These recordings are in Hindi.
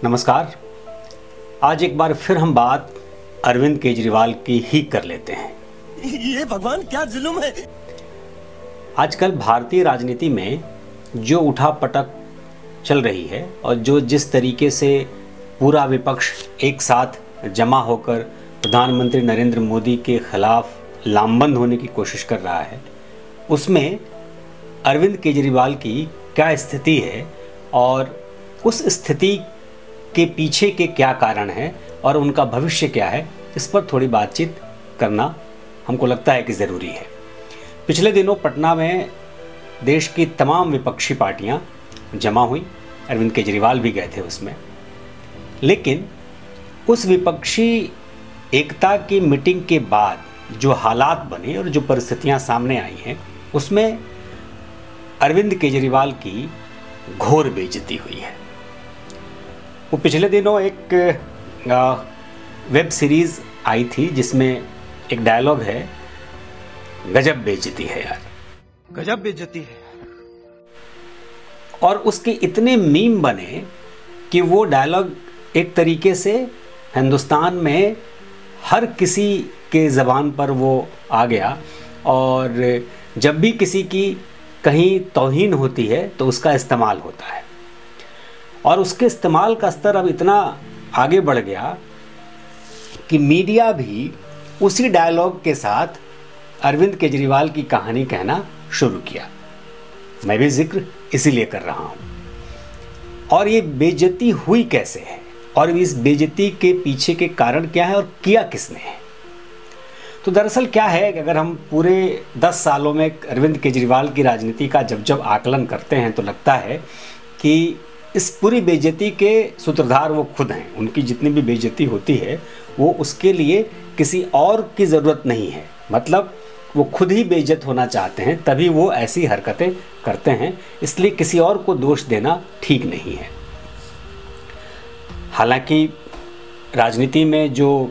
नमस्कार। आज एक बार फिर हम बात अरविंद केजरीवाल की ही कर लेते हैं। ये भगवान क्या जुल्म है। आजकल भारतीय राजनीति में जो उठापटक चल रही है और जो जिस तरीके से पूरा विपक्ष एक साथ जमा होकर प्रधानमंत्री नरेंद्र मोदी के खिलाफ लामबंद होने की कोशिश कर रहा है, उसमें अरविंद केजरीवाल की क्या स्थिति है और उस स्थिति के पीछे के क्या कारण हैं और उनका भविष्य क्या है, इस पर थोड़ी बातचीत करना हमको लगता है कि ज़रूरी है। पिछले दिनों पटना में देश की तमाम विपक्षी पार्टियां जमा हुई, अरविंद केजरीवाल भी गए थे उसमें। लेकिन उस विपक्षी एकता की मीटिंग के बाद जो हालात बने और जो परिस्थितियां सामने आई हैं, उसमें अरविंद केजरीवाल की घोर बेइज्जती हुई है। वो पिछले दिनों एक वेब सीरीज़ आई थी जिसमें एक डायलॉग है, गजब बेइज्जती है यार, गजब बेइज्जती है। और उसके इतने मीम बने कि वो डायलॉग एक तरीके से हिंदुस्तान में हर किसी के ज़बान पर वो आ गया और जब भी किसी की कहीं तौहीन होती है तो उसका इस्तेमाल होता है। और उसके इस्तेमाल का स्तर अब इतना आगे बढ़ गया कि मीडिया भी उसी डायलॉग के साथ अरविंद केजरीवाल की कहानी कहना शुरू किया। मैं भी जिक्र इसीलिए कर रहा हूँ। और ये बेइज्जती हुई कैसे है और इस बेइज्जती के पीछे के कारण क्या है और किया किसने है। तो दरअसल क्या है कि अगर हम पूरे 10 सालों में अरविंद केजरीवाल की राजनीति का जब आकलन करते हैं तो लगता है कि इस पूरी बेइज्जती के सूत्रधार वो खुद हैं। उनकी जितनी भी बेइज्जती होती है वो उसके लिए किसी और की ज़रूरत नहीं है, मतलब वो खुद ही बेइज्जत होना चाहते हैं तभी वो ऐसी हरकतें करते हैं, इसलिए किसी और को दोष देना ठीक नहीं है। हालांकि राजनीति में जो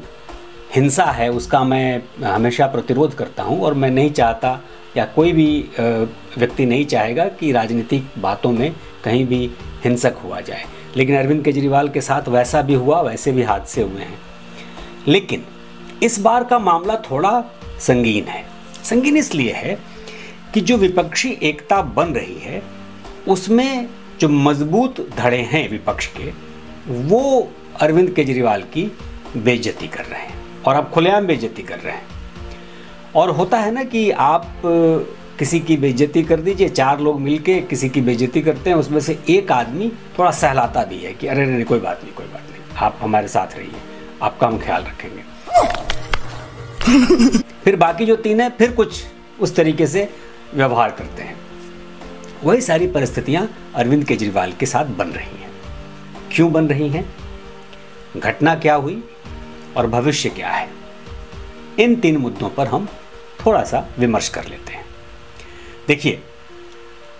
हिंसा है उसका मैं हमेशा प्रतिरोध करता हूं और मैं नहीं चाहता या कोई भी व्यक्ति नहीं चाहेगा कि राजनीतिक बातों में कहीं भी हिंसक हुआ जाए। लेकिन अरविंद केजरीवाल के साथ वैसा भी हुआ, वैसे भी हादसे हुए हैं। लेकिन इस बार का मामला थोड़ा संगीन है। संगीन इसलिए है कि जो विपक्षी एकता बन रही है उसमें जो मजबूत धड़े हैं विपक्ष के, वो अरविंद केजरीवाल की बेइज्जती कर रहे हैं और अब खुलेआम बेइज्जती कर रहे हैं। और होता है ना कि आप किसी की बेइज्जती कर दीजिए, 4 लोग मिलके किसी की बेइज्जती करते हैं, उसमें से एक आदमी थोड़ा सहलाता भी है कि अरे नहीं कोई बात नहीं, कोई बात नहीं, आप हमारे साथ रहिए, आपका हम ख्याल रखेंगे। फिर बाकी जो 3 हैं फिर कुछ उस तरीके से व्यवहार करते हैं। वही सारी परिस्थितियां अरविंद केजरीवाल के साथ बन रही हैं। क्यों बन रही हैं, घटना क्या हुई और भविष्य क्या है, इन 3 मुद्दों पर हम थोड़ा सा विमर्श कर लेते हैं। देखिए,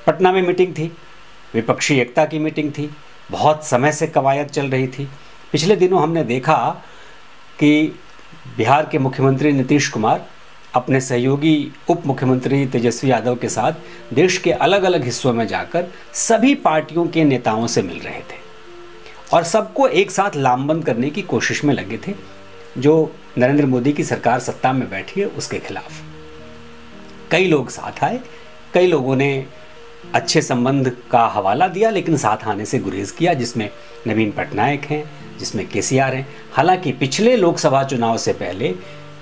पटना में मीटिंग थी, विपक्षी एकता की मीटिंग थी, बहुत समय से कवायद चल रही थी। पिछले दिनों हमने देखा कि बिहार के मुख्यमंत्री नीतीश कुमार अपने सहयोगी उप मुख्यमंत्री तेजस्वी यादव के साथ देश के अलग अलग हिस्सों में जाकर सभी पार्टियों के नेताओं से मिल रहे थे और सबको एक साथ लामबंद करने की कोशिश में लगे थे जो नरेंद्र मोदी की सरकार सत्ता में बैठी है उसके खिलाफ। कई लोग साथ आए, कई लोगों ने अच्छे संबंध का हवाला दिया लेकिन साथ आने से गुरेज किया, जिसमें नवीन पटनायक हैं, जिसमें केसीआर हैं। हालांकि पिछले लोकसभा चुनाव से पहले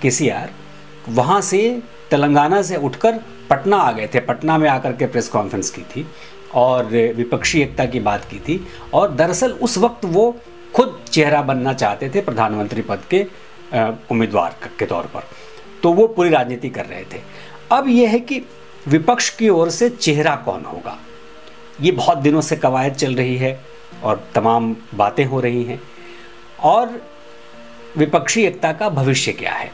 केसीआर वहाँ से तेलंगाना से उठकर पटना आ गए थे, पटना में आकर के प्रेस कॉन्फ्रेंस की थी और विपक्षी एकता की बात की थी। और दरअसल उस वक्त वो खुद चेहरा बनना चाहते थे प्रधानमंत्री पद के उम्मीदवार के तौर पर, तो वो पूरी राजनीति कर रहे थे। अब यह है कि विपक्ष की ओर से चेहरा कौन होगा, ये बहुत दिनों से कवायद चल रही है और तमाम बातें हो रही हैं। और विपक्षी एकता का भविष्य क्या है,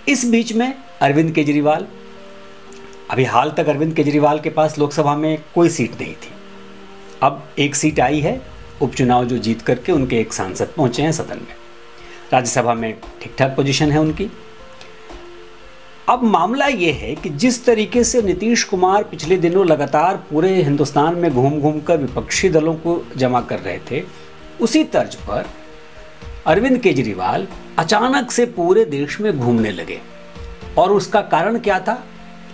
इस बीच में अरविंद केजरीवाल, अभी हाल तक अरविंद केजरीवाल के पास लोकसभा में कोई सीट नहीं थी। अब एक सीट आई है, उपचुनाव जो जीत करके उनके एक सांसद पहुंचे हैं सदन में। राज्यसभा में ठीक ठाक पोजीशन है उनकी। अब मामला ये है कि जिस तरीके से नीतीश कुमार पिछले दिनों लगातार पूरे हिंदुस्तान में घूम घूम कर विपक्षी दलों को जमा कर रहे थे उसी तर्ज पर अरविंद केजरीवाल अचानक से पूरे देश में घूमने लगे। और उसका कारण क्या था?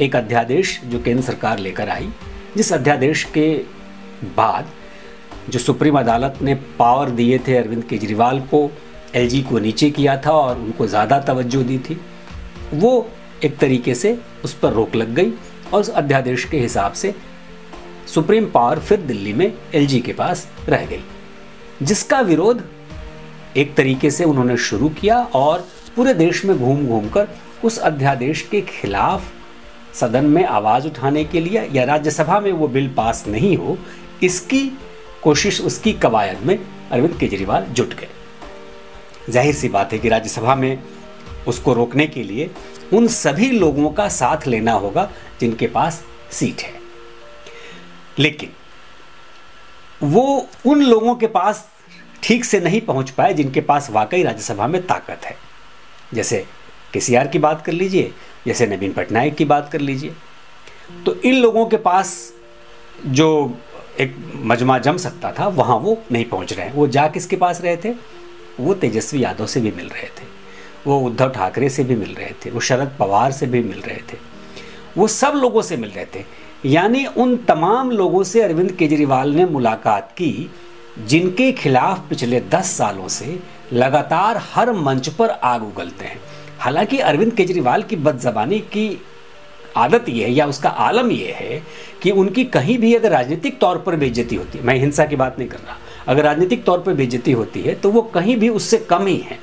एक अध्यादेश जो केंद्र सरकार लेकर आई, जिस अध्यादेश के बाद जो सुप्रीम अदालत ने पावर दिए थे अरविंद केजरीवाल को, एलजी को नीचे किया था और उनको ज़्यादा तवज्जो दी थी, वो एक तरीके से उस पर रोक लग गई और उस अध्यादेश के हिसाब से सुप्रीम पावर फिर दिल्ली में एलजी के पास रह गई, जिसका विरोध एक तरीके से उन्होंने शुरू किया और पूरे देश में घूम घूम कर उस अध्यादेश के खिलाफ सदन में आवाज़ उठाने के लिए या राज्यसभा में वो बिल पास नहीं हो, इसकी कोशिश, उसकी कवायद में अरविंद केजरीवाल जुट गए। जाहिर सी बात है कि राज्यसभा में उसको रोकने के लिए उन सभी लोगों का साथ लेना होगा जिनके पास सीट है, लेकिन वो उन लोगों के पास ठीक से नहीं पहुंच पाए जिनके पास वाकई राज्यसभा में ताकत है। जैसे केसीआर की बात कर लीजिए, जैसे नवीन पटनायक की बात कर लीजिए। तो इन लोगों के पास जो एक मजमा जम सकता था वहाँ वो नहीं पहुँच रहे हैं। वो जा किसके पास रहे थे? वो तेजस्वी यादव से भी मिल रहे थे, वो उद्धव ठाकरे से भी मिल रहे थे, वो शरद पवार से भी मिल रहे थे, वो सब लोगों से मिल रहे थे। यानी उन तमाम लोगों से अरविंद केजरीवाल ने मुलाकात की जिनके खिलाफ पिछले 10 सालों से लगातार हर मंच पर आग उगलते हैं। हालांकि अरविंद केजरीवाल की बदज़बानी की आदत ये है या उसका आलम ये है कि उनकी कहीं भी अगर राजनीतिक तौर पर बेइज्जती होती है, मैं हिंसा की बात नहीं कर रहा, अगर राजनीतिक तौर पर बेइज्जती होती है तो वो कहीं भी उससे कम ही है,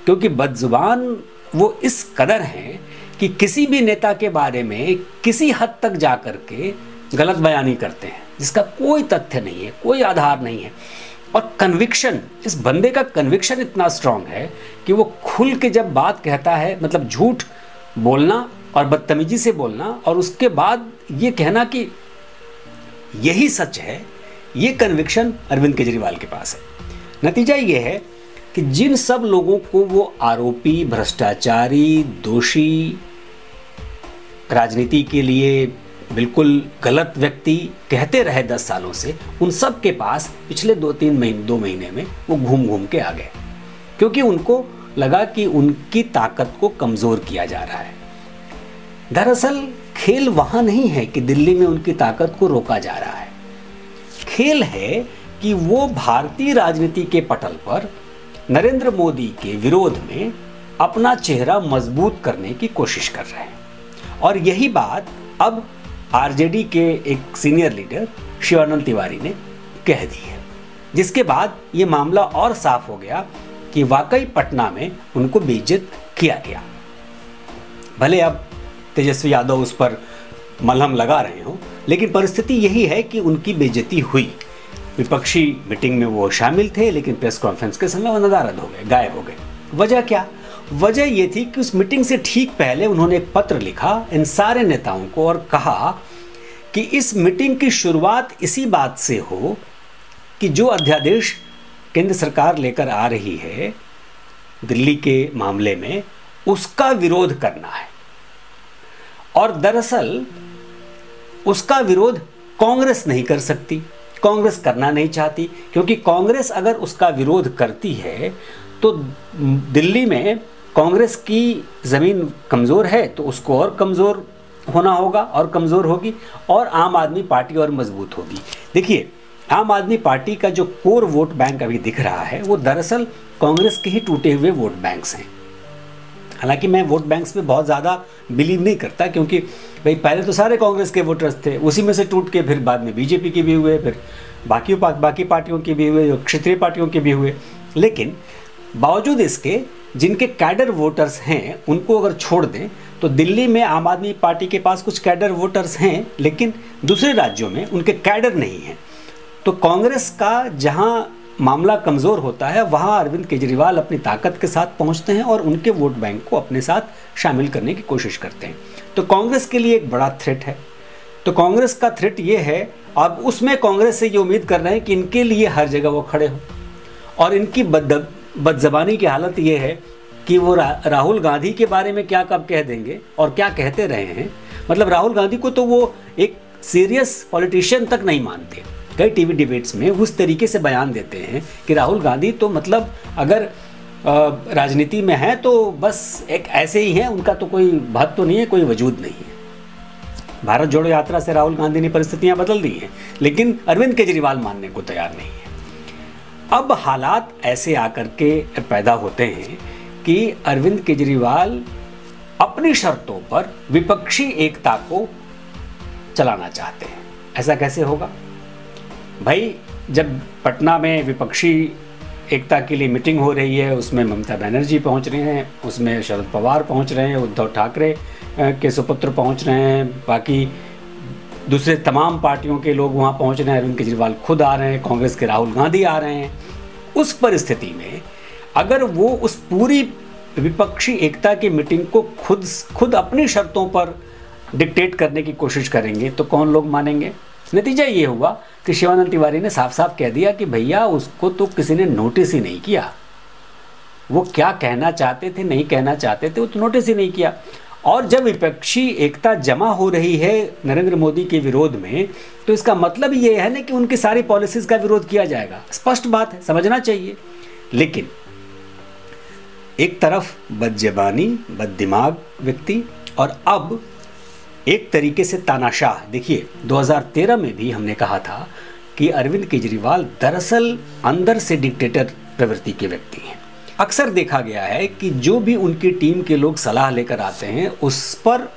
क्योंकि बदजुबान वो इस कदर हैं कि किसी भी नेता के बारे में किसी हद तक जा कर के गलत बयानी करते हैं जिसका कोई तथ्य नहीं है, कोई आधार नहीं है। और कन्विक्शन, इस बंदे का कन्विक्शन इतना स्ट्रांग है कि वो खुल के जब बात कहता है, मतलब झूठ बोलना और बदतमीजी से बोलना और उसके बाद ये कहना कि यही सच है, ये कन्विक्शन अरविंद केजरीवाल के पास है। नतीजा ये है कि जिन सब लोगों को वो आरोपी, भ्रष्टाचारी, दोषी, राजनीति के लिए बिल्कुल गलत व्यक्ति कहते रहे 10 सालों से, उन सब के पास पिछले 2 महीने में वो घूम घूम के आ गए, क्योंकि उनको लगा कि उनकी ताकत को कमज़ोर किया जा रहा है। दरअसल खेल वहाँ नहीं है कि दिल्ली में उनकी ताकत को रोका जा रहा है। खेल है कि वो भारतीय राजनीति के पटल पर नरेंद्र मोदी के विरोध में अपना चेहरा मजबूत करने की कोशिश कर रहे हैं। और यही बात अब आरजेडी के एक सीनियर लीडर शिवानंद तिवारी ने कह दी है, जिसके बाद ये मामला और साफ हो गया कि वाकई पटना में उनको बेइज्जत किया गया। भले अब तेजस्वी यादव उस पर मलहम लगा रहे हो, लेकिन परिस्थिति यही है कि उनकी बेइज्जती हुई। विपक्षी मीटिंग में वो शामिल थे, लेकिन प्रेस कॉन्फ्रेंस के समय वो नदारद हो गए, गायब हो गए। वजह क्या? वजह ये थी कि उस मीटिंग से ठीक पहले उन्होंने एक पत्र लिखा इन सारे नेताओं को और कहा कि इस मीटिंग की शुरुआत इसी बात से हो कि जो अध्यादेश केंद्र सरकार लेकर आ रही है दिल्ली के मामले में, उसका विरोध करना है। और दरअसल उसका विरोध कांग्रेस नहीं कर सकती, कांग्रेस करना नहीं चाहती, क्योंकि कांग्रेस अगर उसका विरोध करती है तो दिल्ली में कांग्रेस की ज़मीन कमज़ोर है तो उसको और कमज़ोर होना होगा और कमज़ोर होगी, और आम आदमी पार्टी और मजबूत होगी। देखिए, आम आदमी पार्टी का जो कोर वोट बैंक अभी दिख रहा है वो दरअसल कांग्रेस के ही टूटे हुए वोट बैंक्स हैं। हालांकि मैं वोट बैंक्स में बहुत ज़्यादा बिलीव नहीं करता, क्योंकि भाई पहले तो सारे कांग्रेस के वोटर्स थे, उसी में से टूट के फिर बाद में बीजेपी के भी हुए, फिर बाकी पार्टियों के भी हुए, क्षेत्रीय पार्टियों के भी हुए। लेकिन बावजूद इसके जिनके कैडर वोटर्स हैं उनको अगर छोड़ दें तो दिल्ली में आम आदमी पार्टी के पास कुछ कैडर वोटर्स हैं, लेकिन दूसरे राज्यों में उनके कैडर नहीं हैं। तो कांग्रेस का जहां मामला कमज़ोर होता है वहां अरविंद केजरीवाल अपनी ताकत के साथ पहुंचते हैं और उनके वोट बैंक को अपने साथ शामिल करने की कोशिश करते हैं। तो कांग्रेस के लिए एक बड़ा थ्रेट है। तो कांग्रेस का थ्रेट ये है, अब उसमें कांग्रेस से ये उम्मीद कर रहे हैं कि इनके लिए हर जगह वो खड़े हों। और इनकी बदज़बानी की हालत ये है कि वो राहुल गांधी के बारे में क्या कब कह देंगे और क्या कहते रहे हैं। मतलब राहुल गांधी को तो वो एक सीरियस पॉलिटिशियन तक नहीं मानते, कई टीवी डिबेट्स में उस तरीके से बयान देते हैं कि राहुल गांधी तो मतलब अगर राजनीति में है तो बस एक ऐसे ही हैं, उनका तो कोई महत्व नहीं है, कोई वजूद नहीं है। भारत जोड़ो यात्रा से राहुल गांधी ने परिस्थितियां बदल दी हैं, लेकिन अरविंद केजरीवाल मानने को तैयार नहीं है। अब हालात ऐसे आकर के पैदा होते हैं कि अरविंद केजरीवाल अपनी शर्तों पर विपक्षी एकता को चलाना चाहते हैं। ऐसा कैसे होगा भाई? जब पटना में विपक्षी एकता के लिए मीटिंग हो रही है, उसमें ममता बनर्जी पहुंच रहे हैं, उसमें शरद पवार पहुंच रहे हैं, उद्धव ठाकरे के सुपुत्र पहुंच रहे हैं, बाकी दूसरे तमाम पार्टियों के लोग वहां पहुंच रहे हैं, अरविंद केजरीवाल खुद आ रहे हैं, कांग्रेस के राहुल गांधी आ रहे हैं। उस परिस्थिति में अगर वो उस पूरी विपक्षी एकता की मीटिंग को खुद अपनी शर्तों पर डिक्टेट करने की कोशिश करेंगे तो कौन लोग मानेंगे? नतीजा ये हुआ कि शिवानंद तिवारी ने साफ साफ कह दिया कि भैया उसको तो किसी ने नोटिस ही नहीं किया, वो क्या कहना चाहते थे नहीं कहना चाहते थे वो तो नोटिस ही नहीं किया। और जब विपक्षी एकता जमा हो रही है नरेंद्र मोदी के विरोध में, तो इसका मतलब ये है ना कि उनकी सारी पॉलिसीज का विरोध किया जाएगा। स्पष्ट बात है, समझना चाहिए। लेकिन एक तरफ बदजबानी, बददिमाग व्यक्ति, और अब एक तरीके से तानाशाह। देखिए 2013 में भी हमने कहा था कि अरविंद केजरीवाल दरअसल अंदर से डिक्टेटर प्रवृत्ति के व्यक्ति हैं। अक्सर देखा गया है कि जो भी उनकी टीम के लोग सलाह लेकर आते हैं उस पर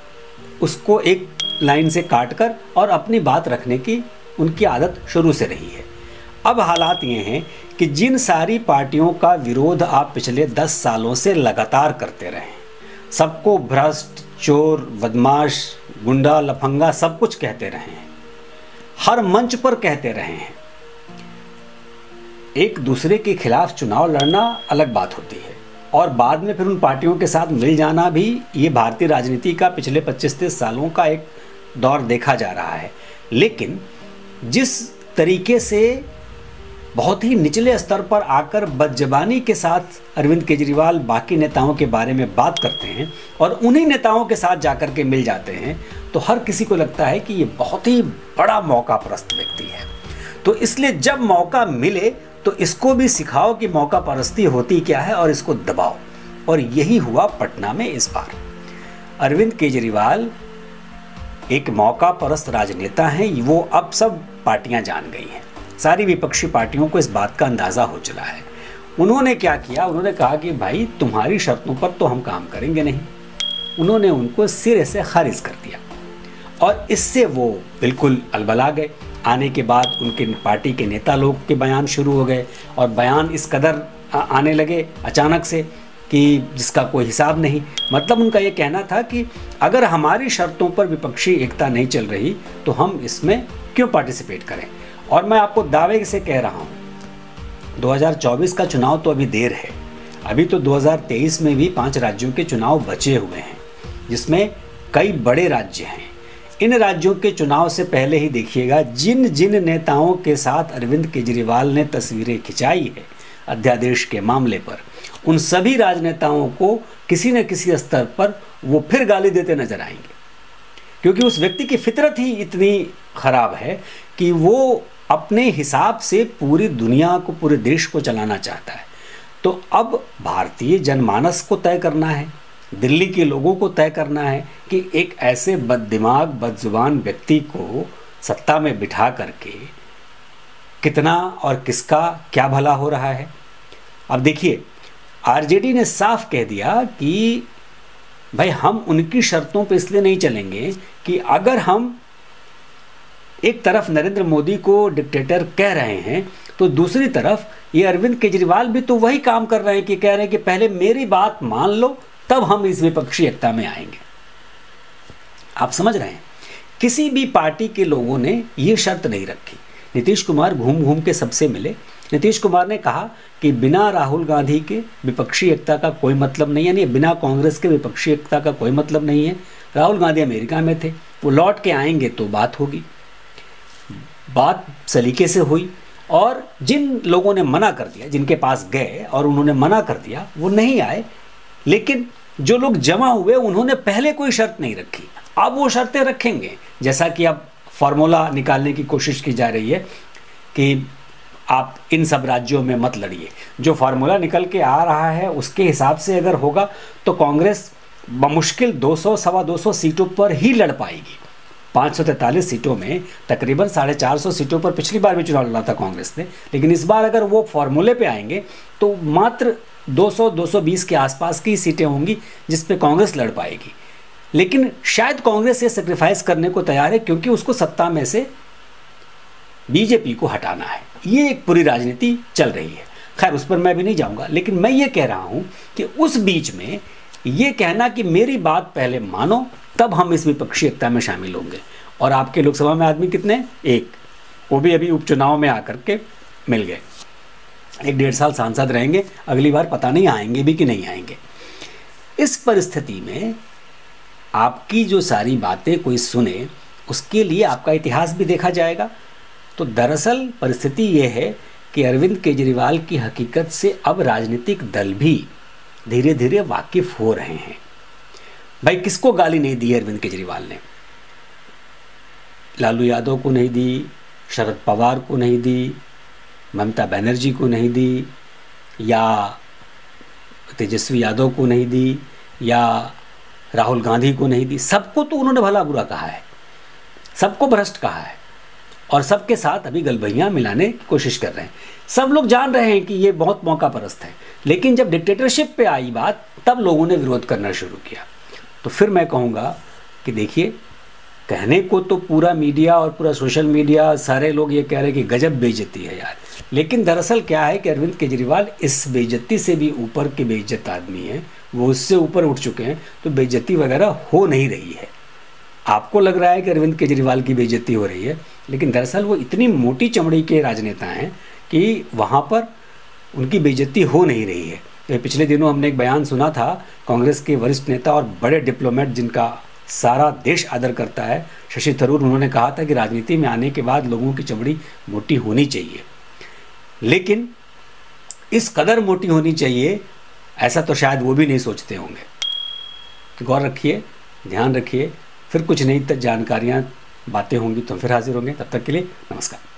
उसको एक लाइन से काट कर और अपनी बात रखने की उनकी आदत शुरू से रही है। अब हालात ये हैं कि जिन सारी पार्टियों का विरोध आप पिछले 10 सालों से लगातार करते रहे, सबको भ्रष्ट, चोर, बदमाश, गुंडा, लफंगा सब कुछ कहते रहे हैं, हर मंच पर कहते रहे हैं, एक दूसरे के खिलाफ चुनाव लड़ना अलग बात होती है और बाद में फिर उन पार्टियों के साथ मिल जाना भी, ये भारतीय राजनीति का पिछले 25-30 सालों का एक दौर देखा जा रहा है। लेकिन जिस तरीके से बहुत ही निचले स्तर पर आकर बदजबानी के साथ अरविंद केजरीवाल बाकी नेताओं के बारे में बात करते हैं और उन्हीं नेताओं के साथ जाकर के मिल जाते हैं, तो हर किसी को लगता है कि ये बहुत ही बड़ा मौकापरस्त व्यक्ति है। तो इसलिए जब मौका मिले तो इसको भी सिखाओ कि मौका परस्ती होती क्या है और इसको दबाओ। और यही हुआ पटना में इस बार। अरविंद केजरीवाल एक मौका परस्त राजनेता हैं, वो अब सब पार्टियां जान गई हैं, सारी विपक्षी पार्टियों को इस बात का अंदाज़ा हो चला है। उन्होंने क्या किया, उन्होंने कहा कि भाई तुम्हारी शर्तों पर तो हम काम करेंगे नहीं। उन्होंने उनको सिरे से खारिज कर दिया और इससे वो बिल्कुल अलबला गए। आने के बाद उनके पार्टी के नेता लोग के बयान शुरू हो गए और बयान इस कदर आने लगे अचानक से कि जिसका कोई हिसाब नहीं। मतलब उनका ये कहना था कि अगर हमारी शर्तों पर विपक्षी एकता नहीं चल रही तो हम इसमें क्यों पार्टिसिपेट करें। और मैं आपको दावे से कह रहा हूँ 2024 का चुनाव तो अभी देर है, अभी तो 2023 में भी 5 राज्यों के चुनाव बचे हुए हैं जिसमें कई बड़े राज्य हैं। इन राज्यों के चुनाव से पहले ही देखिएगा जिन जिन नेताओं के साथ अरविंद केजरीवाल ने तस्वीरें खिंचाई है अध्यादेश के मामले पर, उन सभी राजनेताओं को किसी न किसी स्तर पर वो फिर गाली देते नजर आएंगे, क्योंकि उस व्यक्ति की फितरत ही इतनी खराब है कि वो अपने हिसाब से पूरी दुनिया को, पूरे देश को चलाना चाहता है। तो अब भारतीय जनमानस को तय करना है, दिल्ली के लोगों को तय करना है कि एक ऐसे बददिमाग, बदजुबान व्यक्ति को सत्ता में बिठा करके कितना और किसका क्या भला हो रहा है। अब देखिए आरजेडी ने साफ कह दिया कि भाई हम उनकी शर्तों पे इसलिए नहीं चलेंगे कि अगर हम एक तरफ नरेंद्र मोदी को डिक्टेटर कह रहे हैं तो दूसरी तरफ ये अरविंद केजरीवाल भी तो वही काम कर रहे हैं कि कह रहे हैं कि पहले मेरी बात मान लो तब हम इस विपक्षी एकता में आएंगे। आप समझ रहे हैं, किसी भी पार्टी के लोगों ने ये शर्त नहीं रखी। नीतीश कुमार घूम घूम के सबसे मिले। नीतीश कुमार ने कहा कि बिना राहुल गांधी के विपक्षी एकता का कोई मतलब नहीं है, यानी बिना कांग्रेस के विपक्षी एकता का कोई मतलब नहीं है। राहुल गांधी अमेरिका में थे, वो लौट के आएंगे तो बात होगी। बात सलीके से हुई और जिन लोगों ने मना कर दिया, जिनके पास गए और उन्होंने मना कर दिया, वो नहीं आए। लेकिन जो लोग जमा हुए उन्होंने पहले कोई शर्त नहीं रखी, अब वो शर्तें रखेंगे। जैसा कि अब फार्मूला निकालने की कोशिश की जा रही है कि आप इन सब राज्यों में मत लड़िए। जो फार्मूला निकल के आ रहा है उसके हिसाब से अगर होगा तो कांग्रेस बमुश्किल 200 सवा 200 सीटों पर ही लड़ पाएगी। 543 सीटों में तकरीबन 450 सीटों पर पिछली बार भी चुनाव लड़ा था कांग्रेस ने, लेकिन इस बार अगर वो फॉर्मूले पे आएंगे तो मात्र 200-220 के आसपास की सीटें होंगी जिस पे कांग्रेस लड़ पाएगी। लेकिन शायद कांग्रेस ये सेक्रीफाइस करने को तैयार है क्योंकि उसको सत्ता में से बीजेपी को हटाना है। ये एक पूरी राजनीति चल रही है। खैर उस पर मैं भी नहीं जाऊंगा, लेकिन मैं ये कह रहा हूं कि उस बीच में ये कहना कि मेरी बात पहले मानो तब हम इस विपक्षी एकता में शामिल होंगे। और आपके लोकसभा में आदमी कितने? एक, वो भी अभी उपचुनाव में आकर के मिल गए। 1-1.5 साल सांसद रहेंगे, अगली बार पता नहीं आएंगे भी कि नहीं आएंगे। इस परिस्थिति में आपकी जो सारी बातें कोई सुने उसके लिए आपका इतिहास भी देखा जाएगा। तो दरअसल परिस्थिति ये है कि अरविंद केजरीवाल की हकीकत से अब राजनीतिक दल भी धीरे धीरे वाकिफ हो रहे हैं। भाई किसको गाली नहीं दी अरविंद केजरीवाल ने? लालू यादव को नहीं दी, शरद पवार को नहीं दी, ममता बनर्जी को नहीं दी, या तेजस्वी यादव को नहीं दी, या राहुल गांधी को नहीं दी। सबको तो उन्होंने भला बुरा कहा है, सबको भ्रष्ट कहा है और सबके साथ अभी गलबैयाँ मिलाने की कोशिश कर रहे हैं। सब लोग जान रहे हैं कि ये बहुत मौका परस्त है, लेकिन जब डिक्टेटरशिप पे आई बात तब लोगों ने विरोध करना शुरू किया। तो फिर मैं कहूँगा कि देखिए, कहने को तो पूरा मीडिया और पूरा सोशल मीडिया सारे लोग ये कह रहे हैं कि गजब बेइज्जती है यार, लेकिन दरअसल क्या है कि अरविंद केजरीवाल इस बेइज्जती से भी ऊपर के बेइज्जत आदमी हैं, वो उससे ऊपर उठ चुके हैं। तो बेइज्जती वगैरह हो नहीं रही है। आपको लग रहा है कि अरविंद केजरीवाल की बेइज्जती हो रही है, लेकिन दरअसल वो इतनी मोटी चमड़ी के राजनेता हैं कि वहाँ पर उनकी बेइज्जती हो नहीं रही है। तो पिछले दिनों हमने एक बयान सुना था कांग्रेस के वरिष्ठ नेता और बड़े डिप्लोमेट जिनका सारा देश आदर करता है, शशि थरूर, उन्होंने कहा था कि राजनीति में आने के बाद लोगों की चमड़ी मोटी होनी चाहिए, लेकिन इस कदर मोटी होनी चाहिए ऐसा तो शायद वो भी नहीं सोचते होंगे। तो गौर रखिए, ध्यान रखिए, फिर कुछ नई जानकारियाँ बातें होंगी तो फिर हाजिर होंगे। तब तक के लिए नमस्कार।